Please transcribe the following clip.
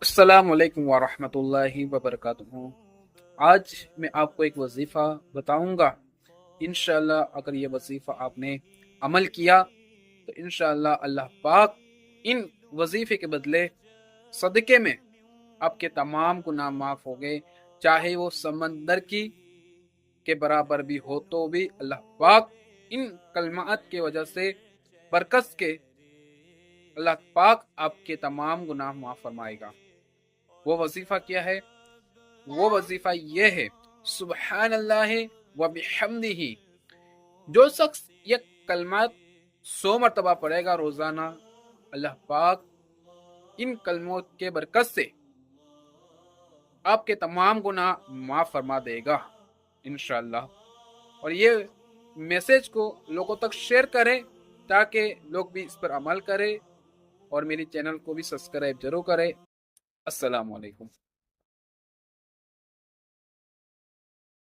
अस्सलाम वालेकुम वरहमतुल्लाहि वबरकातुहू। आज मैं आपको एक वजीफ़ा बताऊंगा। इंशाअल्लाह अगर ये वजीफ़ा आपने अमल किया तो इंशाअल्लाह अल्लाह पाक इन वजीफ़े के बदले सदके में आपके तमाम गुनाह माफ हो गए, चाहे वो समंदर की के बराबर भी हो तो भी अल्लाह पाक इन कलमात के वजह से बरकत के अल्लाह पाक आपके तमाम गुनाह माफ फरमाएगा। वो वजीफ़ा क्या है? वो वजीफा ये है, सुबहान अल्लाह व बिहम्दिही। जो शख्स ये कलमात 100 मरतबा पढ़ेगा रोजाना, अल्लाह पाक इन कलमों के बरकत से आपके तमाम गुनाह माफ फरमा देगा इंशाअल्लाह। और ये मैसेज को लोगों तक शेयर करें ताकि लोग भी इस पर अमल करें और मेरे चैनल को भी सब्सक्राइब जरूर करें। अस्सलाम वालेकुम।